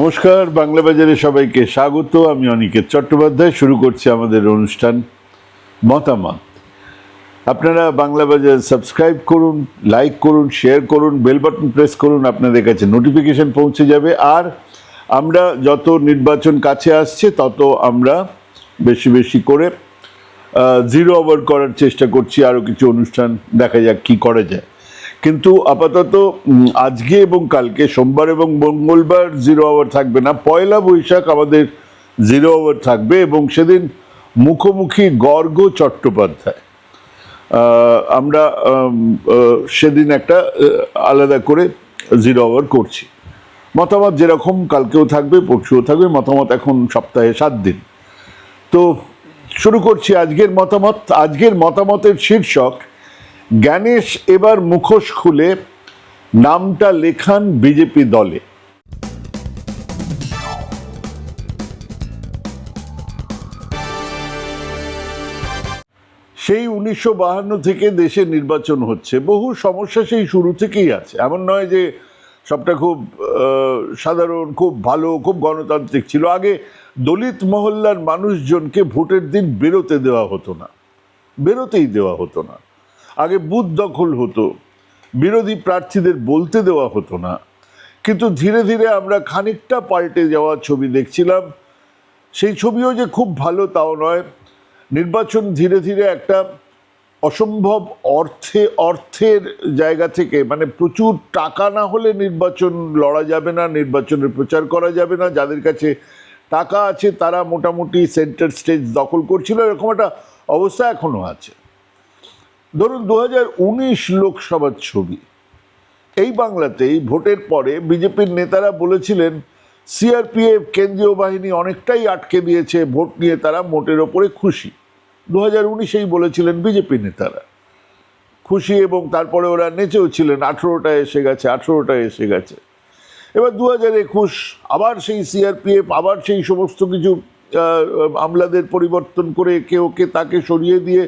নমস্কার, বাংলা বাজারে সবাইকে স্বাগত। আমি অনিকেত চট্টোপাধ্যায়। শুরু করছি আমাদের অনুষ্ঠান মতামত। আপনারা বাংলা বাজার সাবস্ক্রাইব করুন, লাইক করুন, শেয়ার করুন, বেল বাটন প্রেস করুন, আপনাদের কাছে নোটিফিকেশন পৌঁছে যাবে। আর আমরা যত নির্বাচন কাছে আসছে তত আমরা বেশি বেশি করে জিরো আওয়ার করার চেষ্টা করছি। আরও কিছু অনুষ্ঠান দেখা যাক কি করা যায়। কিন্তু আপাতত আজকে এবং কালকে সোমবার এবং মঙ্গলবার জিরো আওয়ার থাকবে না। পয়লা বৈশাখ আমাদের জিরো আওয়ার থাকবে এবং সেদিন মুখোমুখি গর্গ চট্টোপাধ্যায়। আমরা সেদিন একটা আলাদা করে জিরো আওয়ার করছি। মতামত যেরকম কালকেও থাকবে, পরশুও থাকবে। মতামত এখন সপ্তাহে 7 দিন। তো শুরু করছি আজকের মতামত। আজকের মতামতের শীর্ষক, জ্ঞানেশ এবার মুখোশ খুলে নামটা লেখান বিজেপি দলে। সেই 1952 থেকে দেশে নির্বাচন হচ্ছে। বহু সমস্যা সেই শুরু থেকেই আছে। এমন নয় যে সবটা খুব সাধারণ, খুব ভালো, খুব গণতান্ত্রিক ছিল। আগে দলিত মহল্লার মানুষজনকে ভোটের দিন বেরোতে দেওয়া হতো না, বেরোতেই দেওয়া হতো না। আগে বুথ দখল হতো, বিরোধী প্রার্থীদের বলতে দেওয়া হতো না। কিন্তু ধীরে ধীরে আমরা খানিকটা পাল্টে যাওয়া ছবি দেখছিলাম। সেই ছবিও যে খুব ভালো তাও নয়। নির্বাচন ধীরে ধীরে একটা অসম্ভব অর্থের জায়গা থেকে, মানে প্রচুর টাকা না হলে নির্বাচন লড়া যাবে না, নির্বাচনের প্রচার করা যাবে না। যাদের কাছে টাকা আছে তারা মোটামুটি সেন্টার স্টেজ দখল করছিল, এরকম একটা অবস্থা এখনো আছে। ধরুন 2019 লোকসভার ছবি। এই বাংলাতেই ভোটের পরে বিজেপির নেতারা বলেছিলেন সিআরপিএফ কেন্দ্রীয় বাহিনী অনেকটাই আটকে দিয়েছে, ভোট নিয়ে তারা মোটের ওপরে খুশি। 2019-এই বলেছিলেন বিজেপি নেতারা খুশি, এবং তারপরে ওরা নেচেও ছিলেন 18টা এসে গেছে, 18টা এসে গেছে। এবার 2021 আবার সেই সিআরপিএফ আবার সেই সমস্ত কিছু আমলাদের পরিবর্তন করে একে ওকে তাকে সরিয়ে দিয়ে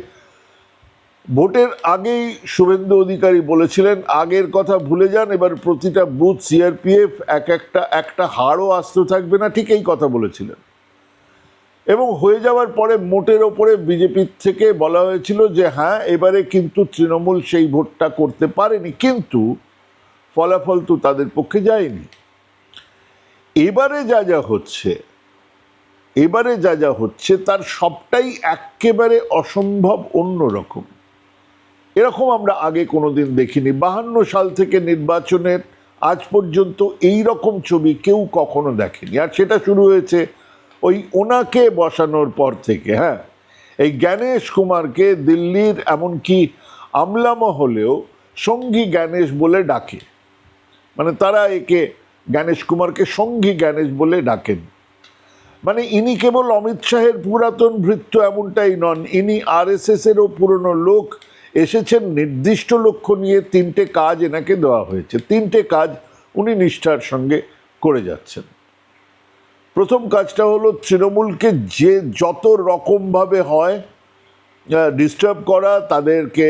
ভোটের আগেই শুভেন্দু অধিকারী বলেছিলেন আগের কথা ভুলে যান, এবার প্রতিটা বুথ সিআরপিএফ একটা হাড়ও আস্ত থাকবে না, ঠিক এই কথা বলেছিলেন। এবং হয়ে যাওয়ার পরে মোটের ওপরে বিজেপির থেকে বলা হয়েছিল যে হ্যাঁ, এবারে কিন্তু তৃণমূল সেই ভোটটা করতে পারেনি, কিন্তু ফলাফল তো তাদের পক্ষে যায়নি। এবারে যা যা হচ্ছে তার সবটাই একেবারে অসম্ভব অন্যরকম। এরকম আমরা আগে কোনোদিন দেখিনি। 52 সাল থেকে নির্বাচনের আজ পর্যন্ত এই রকম ছবি কেউ কখনো দেখেনি। আর সেটা শুরু হয়েছে ওই ওনাকে বসানোর পর থেকে। হ্যাঁ, এই জ্ঞানেশ কুমারকে দিল্লির এমনকি আমলা মহলেও সঙ্গী জ্ঞানেশ বলে ডাকে। মানে তারা একে জ্ঞানেশ কুমারকে সঙ্গী জ্ঞানেশ বলে ডাকেন। মানে ইনি কেবল অমিত শাহের পুরাতন ভৃত্য এমনটাই নন, ইনি আরএসএস-এরও পুরনো লোক। এসেছেন নির্দিষ্ট লক্ষ্য নিয়ে। 3টে কাজ এনাকে দেওয়া হয়েছে, 3টে কাজ উনি নিষ্ঠার সঙ্গে করে যাচ্ছেন। প্রথম কাজটা হলো তৃণমূলকে যে যত রকমভাবে হয় ডিস্টার্ব করা, তাদেরকে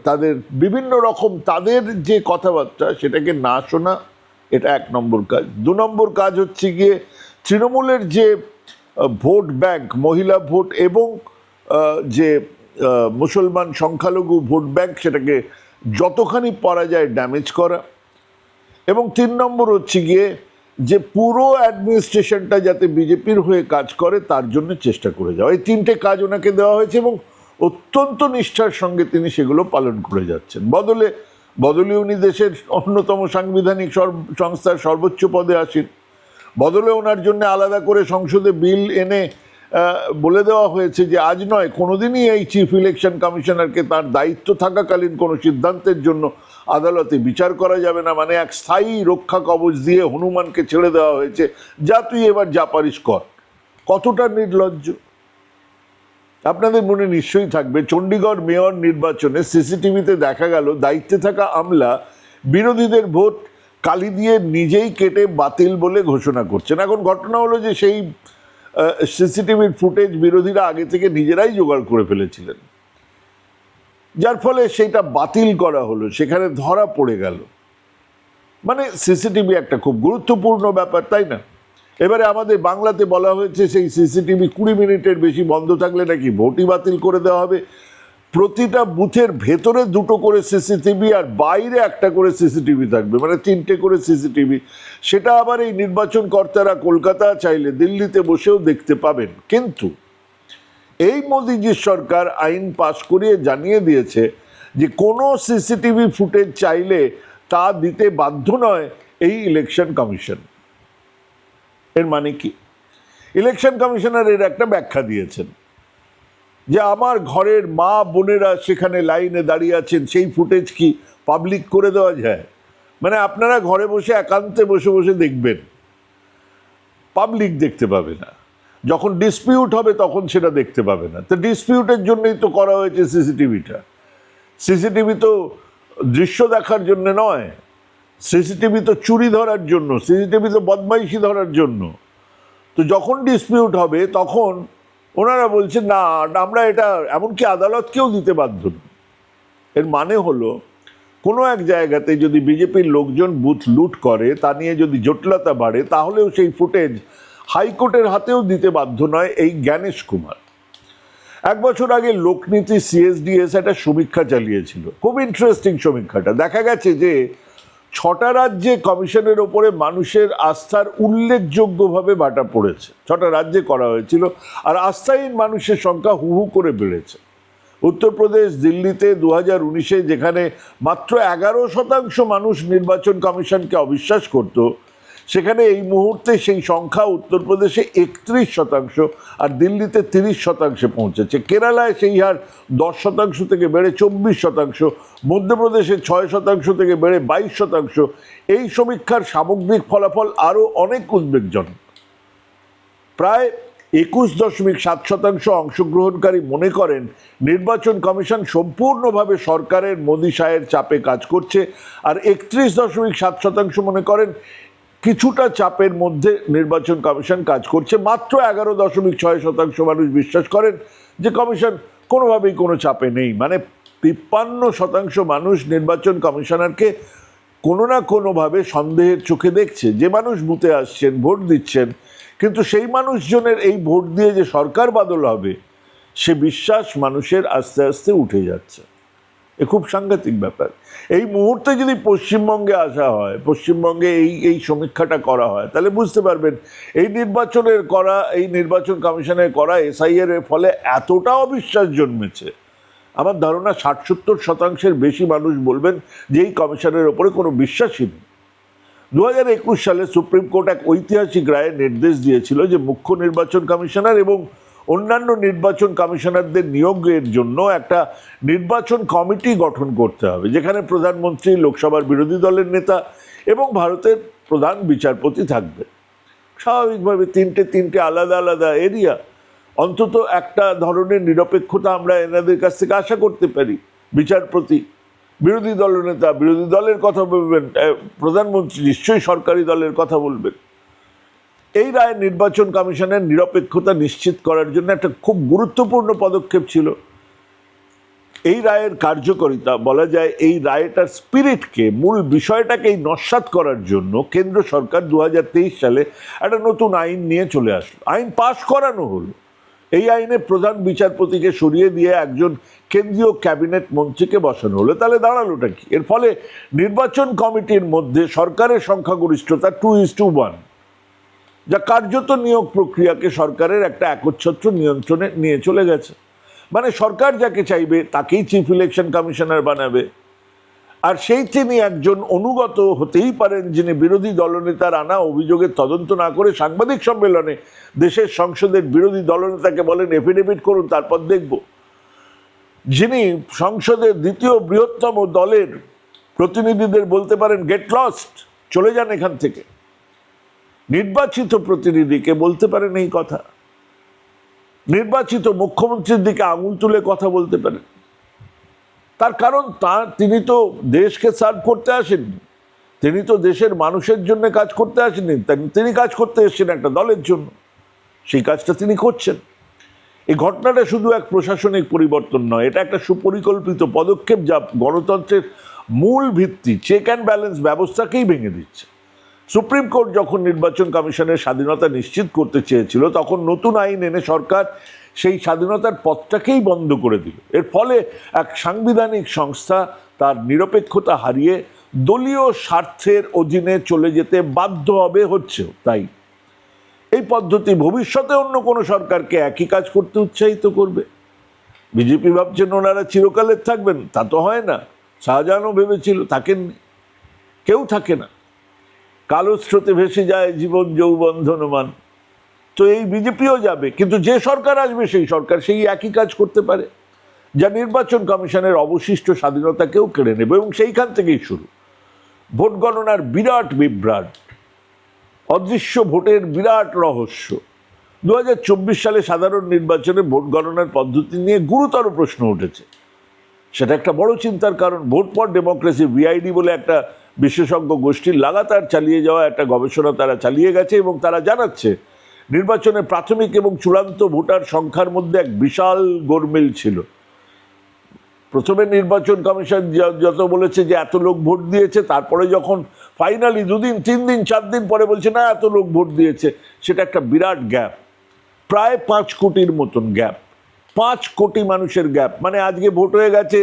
তাদের বিভিন্ন রকম তাদের যে কথাবার্তা সেটাকে না শোনা, এটা 1 নম্বর কাজ। 2 নম্বর কাজ হচ্ছে গিয়ে তৃণমূলের যে ভোট ব্যাংক, মহিলা ভোট এবং যে মুসলমান সংখ্যালঘু ভোট ব্যাংক, সেটাকে যতখানি পারা যায় ড্যামেজ করা। এবং 3 নম্বর হচ্ছে গিয়ে যে পুরো অ্যাডমিনিস্ট্রেশনটা যাতে বিজেপির হয়ে কাজ করে তার জন্য চেষ্টা করে যাওয়া। এই 3টে কাজ ওনাকে দেওয়া হয়েছে এবং অত্যন্ত নিষ্ঠার সঙ্গে তিনি সেগুলো পালন করে যাচ্ছেন। বদলে উনি দেশের অন্যতম সাংবিধানিক সংস্থার সর্বোচ্চ পদে আসেন। বদলে ওনার জন্য আলাদা করে সংসদে বিল এনে বলে দেওয়া হয়েছে যে আজ নয় কোনোদিনই এই চিফ ইলেকশন কমিশনারকে তার দায়িত্ব থাকাকালীন কোনো সিদ্ধান্তের জন্য আদালতে বিচার করা যাবে না। মানে এক স্থায়ী রক্ষা কবচ দিয়ে হনুমানকে ছেড়ে দেওয়া হয়েছে, যা তুই এবার যা পারিস কর। কতটা নির্লজ্জ! আপনাদের মনে নিশ্চয়ই থাকবে চণ্ডীগড় মেয়র নির্বাচনে সিসিটিভিতে দেখা গেল দায়িত্বে থাকা আমলা বিরোধীদের ভোট কালি দিয়ে নিজেই কেটে বাতিল বলে ঘোষণা করছেন। এখন ঘটনা হলো যে সেই সিসিটিভির ফুটেজ বিরোধীরা আগে থেকে নিজেরাই জোগাড় করে ফেলেছিলেন, যার ফলে সেটা বাতিল করা হলো, সেখানে ধরা পড়ে গেল। মানে সিসিটিভি একটা খুব গুরুত্বপূর্ণ ব্যাপার, তাই না? এবারে আমাদের বাংলাতে বলা হয়েছে সেই সিসিটিভি 20 মিনিটের বেশি বন্ধ থাকলে নাকি ভোটই বাতিল করে দেওয়া হবে। প্রতিটা বুথের ভেতরে 2টো করে সিসিটিভি আর বাইরে একটা করে সিসিটিভি থাকবে, মানে 3টে করে সিসিটিভি। সেটা আবার এই নির্বাচন কর্তারা কলকাতা চাইলে দিল্লিতে বসেও দেখতে পাবেন। কিন্তু এই মোদিজির সরকার আইন পাশ করিয়ে জানিয়ে দিয়েছে যে কোনো সিসিটিভি ফুটেজ চাইলে তা দিতে বাধ্য নয় এই ইলেকশন কমিশন। এর মানে কি? ইলেকশন কমিশনার এর একটা ব্যাখ্যা দিয়েছেন যে আমার ঘরের মা বোনেরা সেখানে লাইনে দাঁড়িয়ে আছেন, সেই ফুটেজ কি পাবলিক করে দেওয়া যায়? মানে আপনারা ঘরে বসে একান্তে বসে বসে দেখবেন, পাবলিক দেখতে পাবে না। যখন ডিসপিউট হবে তখন সেটা দেখতে পাবে না। তো ডিসপিউটের জন্যই তো করা হয়েছে সিসিটিভিটা। সিসিটিভি তো দৃশ্য দেখার জন্য নয়, সিসিটিভি তো চুরি ধরার জন্য, সিসিটিভি তো বদমাইশি ধরার জন্য। তো যখন ডিসপিউট হবে তখন ওনারা বলছেন না আমরা এটা এমনকি আদালতকেও দিতে বাধ্য নই। এর মানে হলো কোনো এক জায়গাতে যদি বিজেপির লোকজন বুথ লুট করে, তা নিয়ে যদি জটিলতা বাড়ে, তাহলেও সেই ফুটেজ হাইকোর্টের হাতেও দিতে বাধ্য নয় এই জ্ঞানেশ কুমার। 1 বছর আগে লোকনীতি সিএসডিএস একটা সমীক্ষা চালিয়েছিল, খুব ইন্টারেস্টিং সমীক্ষাটা। দেখা গেছে যে 6টা রাজ্যে কমিশনের ওপরে মানুষের আস্থার উল্লেখযোগ্যভাবে বাটা পড়েছে। 6টা রাজ্যে করা হয়েছিল, আর আস্থাহীন মানুষের সংখ্যা হু হু করে বেড়েছে। উত্তরপ্রদেশ, দিল্লিতে 2019-এ যেখানে মাত্র 11% মানুষ নির্বাচন কমিশনকে অবিশ্বাস করত, সেখানে এই মুহূর্তে সেই সংখ্যা উত্তরপ্রদেশে 31% আর দিল্লিতে 30% পৌঁছেছে। কেরালায় সেই হার 10% থেকে বেড়ে 24%, মধ্যপ্রদেশে 6% থেকে বেড়ে 22%। এই সমীক্ষার সামগ্রিক ফলাফল আরও অনেক উদ্বেগজনক। প্রায় 21.7% অংশগ্রহণকারী মনে করেন নির্বাচন কমিশন সম্পূর্ণভাবে সরকারের মোদি শাহের চাপে কাজ করছে, আর 31.7% মনে করেন কিছুটা চাপের মধ্যে নির্বাচন কমিশন কাজ করছে। মাত্র 11.6% মানুষ বিশ্বাস করেন যে কমিশন কোনোভাবেই কোনো চাপে নেই। মানে 53% মানুষ নির্বাচন কমিশনারকে কোনো না কোনোভাবে সন্দেহের চোখে দেখছে। যে মানুষ বুথে আসছেন, ভোট দিচ্ছেন, কিন্তু সেই মানুষজনের এই ভোট দিয়ে যে সরকার বদল হবে সে বিশ্বাস মানুষের আস্তে আস্তে উঠে যাচ্ছে। এ খুব সাংঘাতিক ব্যাপার। এই মুহূর্তে যদি পশ্চিমবঙ্গে আসা হয়, পশ্চিমবঙ্গে এই সমীক্ষাটা করা হয়, তাহলে বুঝতে পারবেন এই নির্বাচন কমিশনের করা এসআইআর এর ফলে এতটা অবিশ্বাস জন্মেছে। আমার ধারণা 60-70% বেশি মানুষ বলবেন যে এই কমিশনের ওপরে কোনো বিশ্বাসই নেই। 2021 সালে সুপ্রিম কোর্ট এক ঐতিহাসিক রায়ে নির্দেশ দিয়েছিল যে মুখ্য নির্বাচন কমিশনার এবং অন্যান্য নির্বাচন কমিশনারদের নিয়োগের জন্য একটা নির্বাচন কমিটি গঠন করতে হবে, যেখানে প্রধানমন্ত্রী, লোকসভার বিরোধী দলের নেতা এবং ভারতের প্রধান বিচারপতি থাকবে। স্বাভাবিকভাবে তিনটে আলাদা আলাদা এরিয়া, অন্তত একটা ধরনের নিরপেক্ষতা আমরা এনাদের কাছ থেকে আশা করতে পারি। বিচারপতি বিরোধী দলনেতা বিরোধী দলের কথা বলবেন, প্রধানমন্ত্রী নিশ্চয়ই সরকারি দলের কথা বলবেন। এই রায় নির্বাচন কমিশনের নিরপেক্ষতা নিশ্চিত করার জন্য একটা খুব গুরুত্বপূর্ণ পদক্ষেপ ছিল। এই রায়ের কার্যকারিতা, বলা যায় এই রায়টার স্পিরিটকে, মূল বিষয়টাকে নস্যাৎ করার জন্য কেন্দ্র সরকার 2023 সালে একটা নতুন আইন নিয়ে চলে আসলো। আইন পাশ করানো হলো। এই আইনে প্রধান বিচারপতিকে সরিয়ে দিয়ে একজন কেন্দ্রীয় ক্যাবিনেট মন্ত্রীকে বসানো হলো। তাহলে দাঁড়ালোটা কি? এর ফলে নির্বাচন কমিটির মধ্যে সরকারের সংখ্যাগরিষ্ঠতা 2:1, যা কার্যত নিয়োগ প্রক্রিয়াকে সরকারের একটা একচ্ছত্র নিয়ন্ত্রণে নিয়ে চলে গেছে। মানে সরকার যাকে চাইবে তাকেই চিফ ইলেকশন কমিশনার বানাবে, আর তিনি একজন অনুগত হতেই পারেন যিনি বিরোধী দলনেতার আনা অভিযোগের তদন্ত না করে সাংবাদিক সম্মেলনে দেশের সংসদের বিরোধী দলনেতাকে বলেন এফিডেভিট করুন, তারপর দেখব। যিনি সংসদের দ্বিতীয় বৃহত্তম দলের প্রতিনিধিদের বলতে পারেন গেট লস্ট, চলে যান এখান থেকে। নির্বাচিত প্রতিনিধিকে বলতে পারেন এই কথা। নির্বাচিত মুখ্যমন্ত্রীর দিকে আঙুল তুলে কথা বলতে পারেন। তার কারণ তিনি তো দেশকে সার্ভ করতে আসেননি, তিনি তো দেশের মানুষের জন্য কাজ করতে আসেননি, তিনি কাজ করতে এসেছেন একটা দলের জন্য। সেই কাজটা তিনি করছেন। এই ঘটনাটা শুধু এক প্রশাসনিক পরিবর্তন নয়, এটা একটা সুপরিকল্পিত পদক্ষেপ যা গণতন্ত্রের মূল ভিত্তি চেক অ্যান্ড ব্যালেন্স ব্যবস্থাকেই ভেঙে দিচ্ছে। সুপ্রিম কোর্ট যখন নির্বাচন কমিশনের স্বাধীনতা নিশ্চিত করতে চেয়েছিল, তখন নতুন আইন এনে সরকার সেই স্বাধীনতার পথটাকেই বন্ধ করে দিল। এর ফলে এক সাংবিধানিক সংস্থা তার নিরপেক্ষতা হারিয়ে দলীয় স্বার্থের অধীনে চলে যেতে বাধ্য হবে, হচ্ছেও তাই। এই পদ্ধতি ভবিষ্যতে অন্য কোনো সরকারকে একই কাজ করতে উৎসাহিত করবে। বিজেপি ভাবছেন ওনারা চিরকালের থাকবেন, তা তো হয় না। শাহজাহানও ভেবেছিল, থাকেননি, কেউ থাকে না, কালো স্রোতে ভেসে যায় জীবন যৌবন ধনমান। তো এই বিজেপিও যাবে, কিন্তু যে সরকার আসবে সেই সরকার সেই একই কাজ করতে পারে, যা নির্বাচন কমিশনের অবশিষ্ট স্বাধীনতাকেও কেড়ে নেবে। এবং সেইখান থেকেই শুরু ভোট গণনার বিরাট বিভ্রাট, অদৃশ্য ভোটের বিরাট রহস্য। 2024 সালে সাধারণ নির্বাচনে ভোট গণনার পদ্ধতি নিয়ে গুরুতর প্রশ্ন উঠেছে। সেটা একটা বড় চিন্তার কারণ। ভোট ফর ডেমোক্রেসি, ভিআইডি বলে একটা বিশেষজ্ঞ গোষ্ঠীর লাগাতার চালিয়ে যাওয়া একটা গবেষণা তারা চালিয়ে গেছে, এবং তারা জানাচ্ছে নির্বাচনে প্রাথমিক এবং চূড়ান্ত ভোটার সংখ্যার মধ্যে এক বিশাল গোলমেল ছিল। প্রথমে নির্বাচন কমিশন যত বলেছে যে এত লোক ভোট দিয়েছে, তারপরে যখন ফাইনালি 2 দিন 3 দিন 4 দিন পরে বলছে না এত লোক ভোট দিয়েছে, সেটা একটা বিরাট গ্যাপ, প্রায় 5 কোটির মতন গ্যাপ, 5 কোটি মানুষের গ্যাপ। মানে আজকে ভোট হয়ে গেছে,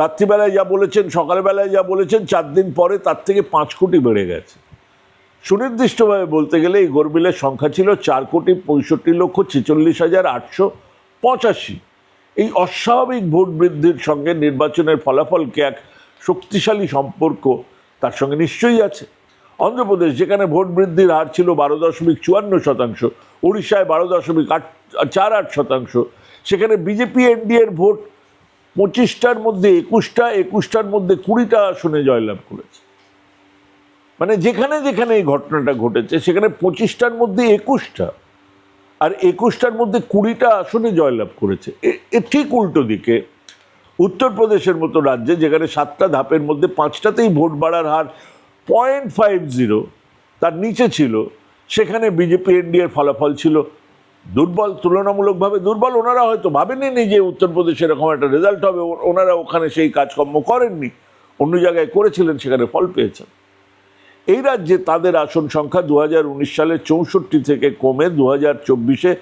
রাত্রিবেলায় যা বলেছেন, সকালবেলায় যা বলেছেন, 4 দিন পরে তার থেকে 5 কোটি বেড়ে গেছে। সুনির্দিষ্টভাবে বলতে গেলে এই গোলমেলের সংখ্যা ছিল 4,65,46,885। এই অস্বাভাবিক ভোট বৃদ্ধির সঙ্গে নির্বাচনের ফলাফলকে এক শক্তিশালী সম্পর্ক তার সঙ্গে নিশ্চয়ই আছে। অন্ধ্রপ্রদেশ, যেখানে ভোট বৃদ্ধির হার ছিল 12.54%, উড়িষ্যায় 12.48%, সেখানে বিজেপি এনডিএর ভোট 25টার মধ্যে 21টার মধ্যে 20টা আসনে জয়লাভ করেছে। মানে যেখানে যেখানে এই ঘটনাটা ঘটেছে সেখানে 25টার মধ্যে 21টা, আর 21টার মধ্যে 20টা আসনে জয়লাভ করেছে। এ ঠিক উল্টো দিকে উত্তরপ্রদেশের মতো রাজ্যে, যেখানে 7টা ধাপের মধ্যে 5টাতেই ভোট বাড়ার হার 0.50, তার নিচে ছিল, সেখানে বিজেপি এনডিএর ফলাফল ছিল দুর্বল, তুলনামূলকভাবে দুর্বল। ওনারা হয়তো ভাবেননি যে উত্তরপ্রদেশে এরকম একটা রেজাল্ট হবে, ওনারা ওখানে সেই কাজকর্ম করেননি, অন্য জায়গায় করেছিলেন, সেখানে ফল পেয়েছেন। এই রাজ্যে তাদের আসন সংখ্যা 2019 সালে 64 থেকে কমে 2024-এ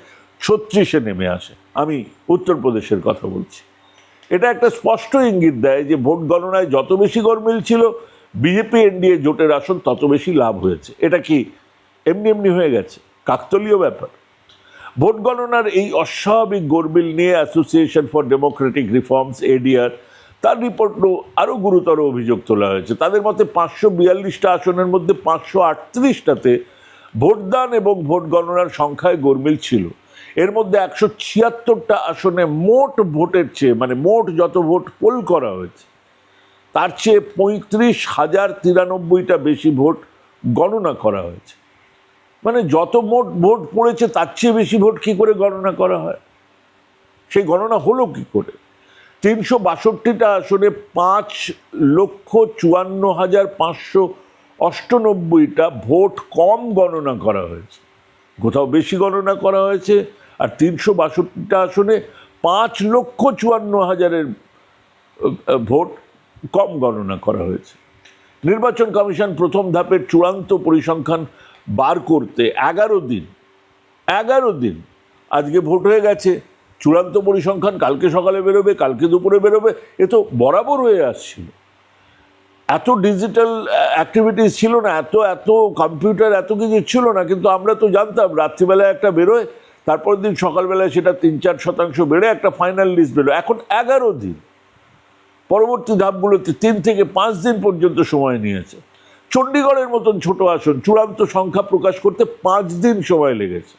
36-এ নেমে আসে। আমি উত্তরপ্রদেশের কথা বলছি। এটা একটা স্পষ্ট ইঙ্গিত দেয় যে ভোট গণনায় যত বেশি গোলমেল ছিল, বিজেপি এনডিএ জোটের আসন তত বেশি লাভ হয়েছে। এটা কি এমনি এমনি হয়ে গেছে? কাকতালীয় ব্যাপার। ভোট গণনার এই অস্বাভাবিক গোলমেল নিয়ে association for Democratic reforms, ADR, তার রিপোর্টও আরও গুরুতর অভিযোগ তোলা হয়েছে। তাদের মতে 542টা আসনের মধ্যে 538টাতে ভোটদান এবং ভোট গণনার সংখ্যায় গোলমেল ছিল। এর মধ্যে 176টা আসনে মোট ভোটের চেয়ে, মানে মোট যত ভোট পোল করা হয়েছে তার চেয়ে 35,093টা বেশি ভোট গণনা করা হয়েছে। মানে যত মোট ভোট পড়েছে তার চেয়ে বেশি ভোট কি করে গণনা করা হয়? সেই গণনা হলো কি করে? 362টা আসনে 5,54,598টা ভোট কম গণনা করা হয়েছে, কোথাও বেশি গণনা করা হয়েছে। আর 362টা আসনে 5,54,000 ভোট কম গণনা করা হয়েছে। নির্বাচন কমিশন প্রথম ধাপের চূড়ান্ত পরিসংখ্যান বার করতে 11 দিন, আজকে ভোট হয়ে গেছে, চূড়ান্ত পরিসংখ্যান কালকে সকালে বেরোবে, কালকে দুপুরে বেরোবে, এ তো বরাবর হয়ে আসছিল। এত ডিজিটাল অ্যাক্টিভিটিস ছিল না, এত কম্পিউটার, এত কিছু ছিল না, কিন্তু আমরা তো জানতাম রাত্রিবেলায় একটা বেরোয়, তারপরের দিন সকালবেলায় সেটা 3-4% বেড়ে একটা ফাইনাল লিস্ট বেরোয়। এখন 11 দিন, পরবর্তী ধাপগুলোতে 3 থেকে 5 দিন পর্যন্ত সময় নিয়েছে। চণ্ডীগড়ের মতন ছোট আসন চূড়ান্ত সংখ্যা প্রকাশ করতে 5 দিন সময় লেগেছে,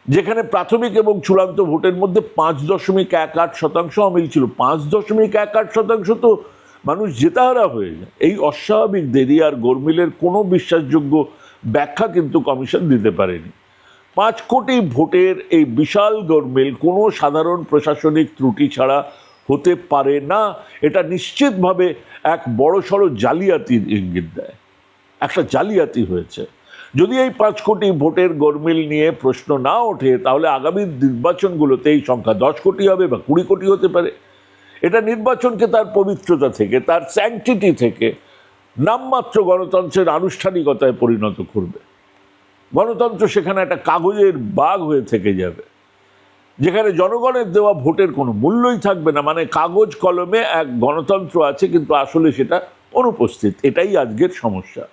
যেখানে প্রাথমিক এবং চূড়ান্ত ভোটের মধ্যে 5.18% অমিল ছিল। 5.18% তো মানুষ জেতাহারা হয়ে যায়। এই অস্বাভাবিক দেরি আর গোলমেলের কোনো বিশ্বাসযোগ্য ব্যাখ্যা কিন্তু কমিশন দিতে পারেনি। 5 কোটি ভোটের এই বিশাল গোলমেল কোনো সাধারণ প্রশাসনিক ত্রুটি ছাড়া হতে পারে না। এটা নিশ্চিতভাবে এক বড়সড় জালিয়াতির ইঙ্গিত দেয়। একটা জালিয়াতি হয়েছে। যদি এই 5 কোটি ভোটের গোলমেল নিয়ে প্রশ্ন না ওঠে, তাহলে আগামী নির্বাচনগুলোতে এই সংখ্যা 10 কোটি হবে বা 20 কোটি হতে পারে। এটা নির্বাচনকে তার পবিত্রতা থেকে, তার স্যাংটিটি থেকে নামমাত্র গণতন্ত্রের আনুষ্ঠানিকতায় পরিণত করবে। গণতন্ত্র সেখানে একটা কাগজের বাগ হয়ে থেকে যাবে, যেখানে জনগণের দেওয়া ভোটের কোনো মূল্যই থাকবে না। মানে কাগজ কলমে এক গণতন্ত্র আছে, কিন্তু আসলে সেটা অনুপস্থিত। এটাই আজকের সমস্যা।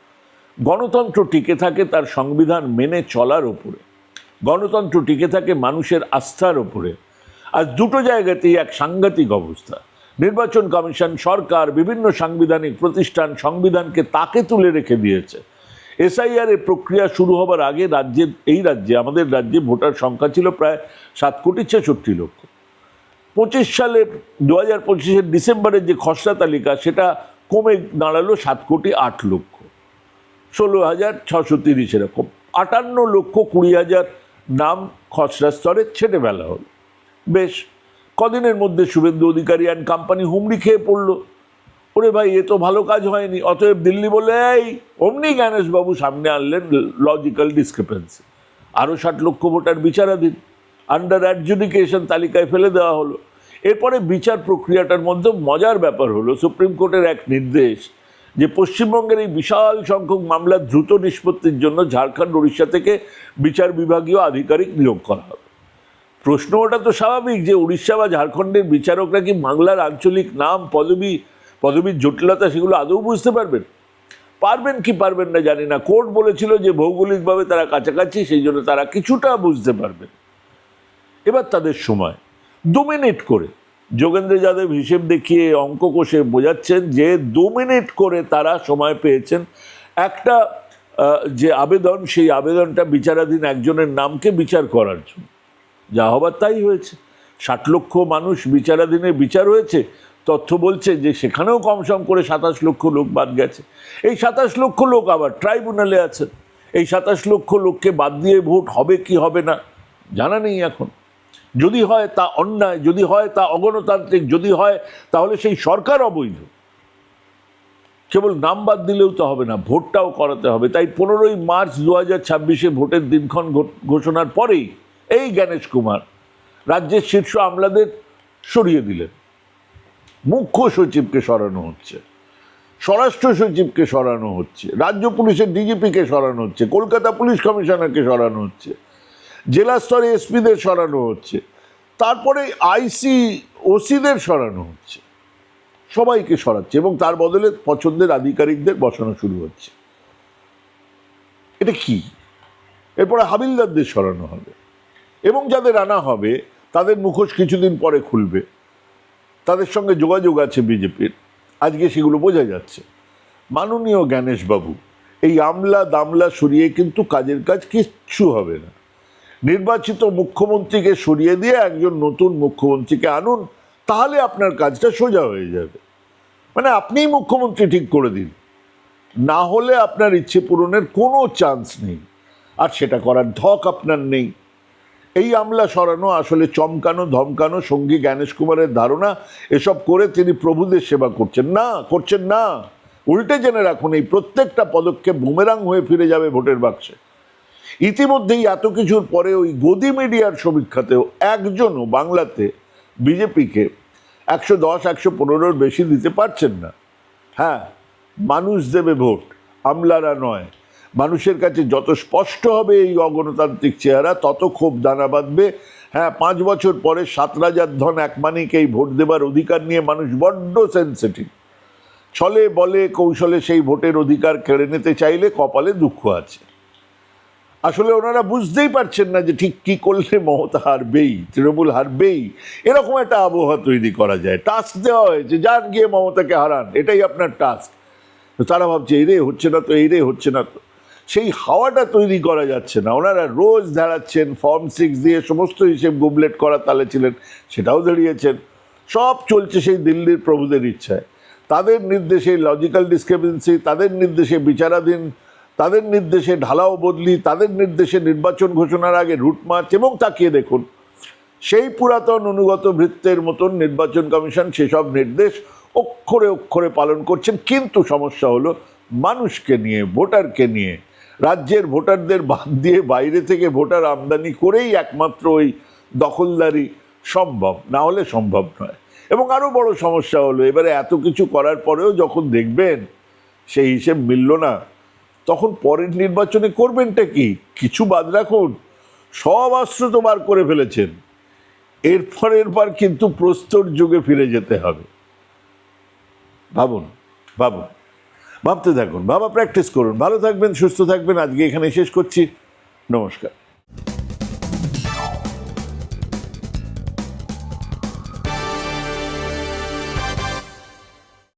গণতন্ত্র টিকে থাকে তার সংবিধান মেনে চলার ওপরে, গণতন্ত্র টিকে থাকে মানুষের আস্থার ওপরে। আর দুটো জায়গাতেই এক সাংঘাতিক অবস্থা। নির্বাচন কমিশন, সরকার, বিভিন্ন সাংবিধানিক প্রতিষ্ঠান সংবিধানকে তাকে তুলে রেখে দিয়েছে। এসআইআর এর প্রক্রিয়া শুরু হবার আগে আমাদের রাজ্যে ভোটার সংখ্যা ছিল প্রায় 7,66,00,000। 2025 ডিসেম্বরের যে খসড়া তালিকা, সেটা কমে দাঁড়ালো 7,08,00,000, 16,630 এরকম। 58,20,000 নাম খসড়া স্তরে ছেটে ফেলা হলো। বেশ কদিনের মধ্যে শুভেন্দু অধিকারী অ্যান্ড কোম্পানি হুমড়ি খেয়ে পড়লো। ওরে ভাই, এ তো ভালো কাজ হয়নি। অতএব দিল্লি বলে, এই অমনি জ্ঞানেশবাবু সামনে আনলেন লজিক্যাল ডিসক্রিপেন্সি। আরও 60 লক্ষ ভোটার বিচারাধীন, আন্ডার অ্যাডজুডিকেশন তালিকায় ফেলে দেওয়া হলো। এরপরে বিচার প্রক্রিয়াটার মধ্যে মজার ব্যাপার হলো, সুপ্রিম কোর্টের এক নির্দেশ যে পশ্চিমবঙ্গের এই বিশাল সংখ্যক মামলা দ্রুত নিষ্পত্তির জন্য ঝাড়খণ্ড, উড়িষ্যা থেকে বিচার বিভাগীয় আধিকারিক নিয়োগ করা হবে। প্রশ্ন ওটা তো স্বাভাবিক যে উড়িষ্যা বা ঝাড়খণ্ডের বিচারকরা কি বাংলার আঞ্চলিক নাম, পদবীর জটিলতা সেগুলো আদৌ বুঝতে পারবেন? পারবেন কি পারবেন না জানি না। কোর্ট বলেছিল যে ভৌগোলিকভাবে তারা কাছাকাছি, সেই জন্য তারা কিছুটা বুঝতে পারবেন। এবার তাদের সময় 2 মিনিট করে যোগেন্দ্র যাদব হিসেব দেখিয়ে অঙ্ক কষে বোঝাচ্ছেন যে 2 মিনিট করে তারা সময় পেয়েছেন একটা যে আবেদন, সেই আবেদনটা বিচারাধীন একজনের নামকে বিচার করার জন্য। যা হবার তাই হয়েছে। 60 লক্ষ মানুষ বিচারাধীনে বিচার হয়েছে। তথ্য বলছে যে সেখানেও কমসম করে 27 লক্ষ লোক বাদ গেছে। এই 27 লক্ষ লোক আবার ট্রাইব্যুনালে আছে। এই 27 লক্ষ লোককে বাদ দিয়ে ভোট হবে কি হবে না জানা নেই এখন। যদি হয় তা অন্যায়, যদি হয় তা অগণতান্ত্রিক, যদি হয় তাহলে সেই সরকার অবৈধ। কেবল নাম বাদ দিলেও তো হবে না, ভোটটাও করাতে হবে। তাই 15ই মার্চ 2026 ভোটের দিনক্ষণ ঘোষণার পরেই এই জ্ঞানেশ কুমার রাজ্যের শীর্ষ আমলাদের সরিয়ে দিলেন। মুখ্য সচিবকে সরানো হচ্ছে, স্বরাষ্ট্র সচিবকে সরানো হচ্ছে, রাজ্য পুলিশের ডিজিপিকে সরানো হচ্ছে, কলকাতা পুলিশ কমিশনারকে সরানো হচ্ছে, জেলা স্তরে এসপিদের সরানো হচ্ছে, তারপরে আইসি ওসিদের সরানো হচ্ছে। সবাইকে সরাচ্ছে এবং তার বদলে পছন্দের আধিকারিকদের বসানো শুরু হচ্ছে। এটা কি? এরপরে হাবিলদারদের সরানো হবে এবং যাদের আনা হবে তাদের মুখোশ কিছুদিন পরে খুলবে। তাদের সঙ্গে যোগাযোগ আছে বিজেপির, আজকে সেগুলো বোঝা যাচ্ছে। মাননীয় জ্ঞানেশবাবু, এই আমলা দামলা সরিয়ে কিন্তু কাজের কাজ কিচ্ছু হবে না। নির্বাচিত মুখ্যমন্ত্রীকে সরিয়ে দিয়ে একজন নতুন মুখ্যমন্ত্রীকে আনুন, তাহলে আপনার কাজটা সোজা হয়ে যাবে। মানে আপনিই মুখ্যমন্ত্রী ঠিক করে দিন, না হলে আপনার ইচ্ছে পূরণের কোনো চান্স নেই, আর সেটা করার ধক আপনার নেই। এই আমলা সরানো আসলে চমকানো ধমকানো। সঙ্গী জ্ঞানেশ কুমারের ধারণা এসব করে তিনি প্রভুদের সেবা করছেন না। উল্টে জেনে রাখুন, এই প্রত্যেকটা পদক্ষেপ বুমেরাং হয়ে ফিরে যাবে ভোটের বাক্সে। ইতিমধ্যেই এত কিছুর পরে ওই গদি মিডিয়ার সমীক্ষাতেও একজনও বাংলাতে বিজেপিকে 110-115-র বেশি দিতে পারছেন না। হ্যাঁ, মানুষ দেবে ভোট, আমলারা নয়। মানুষের কাছে যত স্পষ্ট হবে এই অগণতান্ত্রিক চেহারা, তত ক্ষোভ দানা বাঁধবে। হ্যাঁ, 5 বছর পরে 7 রাজার ধন এক মানিকে এই ভোট দেবার অধিকার নিয়ে মানুষ বড্ড সেন্সিটিভ। ছলে বলে কৌশলে সেই ভোটের অধিকার কেড়ে নিতে চাইলে কপালে দুঃখ আছে। আসলে ওনারা বুঝতেই পারছেন না যে ঠিক কি করলে মমতা হারবেই, তৃণমূল হারবেই, এরকম একটা আবহাওয়া তৈরি করা যায়। টাস্ক দেওয়া হয়েছে, যান গিয়ে মমতাকে হারান, এটাই আপনার টাস্ক। তারা ভাবছে এই রে হচ্ছে না তো। সেই হাওয়াটা তৈরি করা যাচ্ছে না। ওনারা রোজ দাঁড়াচ্ছেন, ফর্ম 6 দিয়ে সমস্ত হিসেব গুবলেট করা তালে ছিলেন, সেটাও দাঁড়িয়েছেন। সব চলছে সেই দিল্লির প্রভুদের ইচ্ছায়, তাদের নির্দেশে লজিক্যাল ডিসক্রিপেন্সি, তাদের নির্দেশে বিচারাধীন, তাদের নির্দেশে ঢালাও বদলি, তাদের নির্দেশে নির্বাচন ঘোষণার আগে রুটমার্চ। এবং তাকিয়ে দেখুন, সেই পুরাতন অনুগত ভৃত্যের মতন নির্বাচন কমিশন সেসব নির্দেশ অক্ষরে অক্ষরে পালন করছেন। কিন্তু সমস্যা হলো মানুষকে নিয়ে, ভোটারকে নিয়ে। রাজ্যের ভোটারদের বাদ দিয়ে বাইরে থেকে ভোটার আমদানি করেই একমাত্র ওই দখলদারি সম্ভব, না হলে সম্ভব নয়। এবং আরও বড় সমস্যা হলো, এবারে এত কিছু করার পরেও যখন দেখবেন সেই হিসেব মিলল না, তখন পরের নির্বাচনে করবেনটা কি? কিছু বাদ রাখুন, সব অস্ত্র তো বার করে ফেলেছেন। এরপর কিন্তু প্রস্তর যুগে ফিরে যেতে হবে। ভাবুন, ভাবুন, ভাবতে থাকুন, প্র্যাকটিস করুন। ভালো থাকবেন, সুস্থ থাকবেন। আজকে এখানে শেষ করছি। নমস্কার।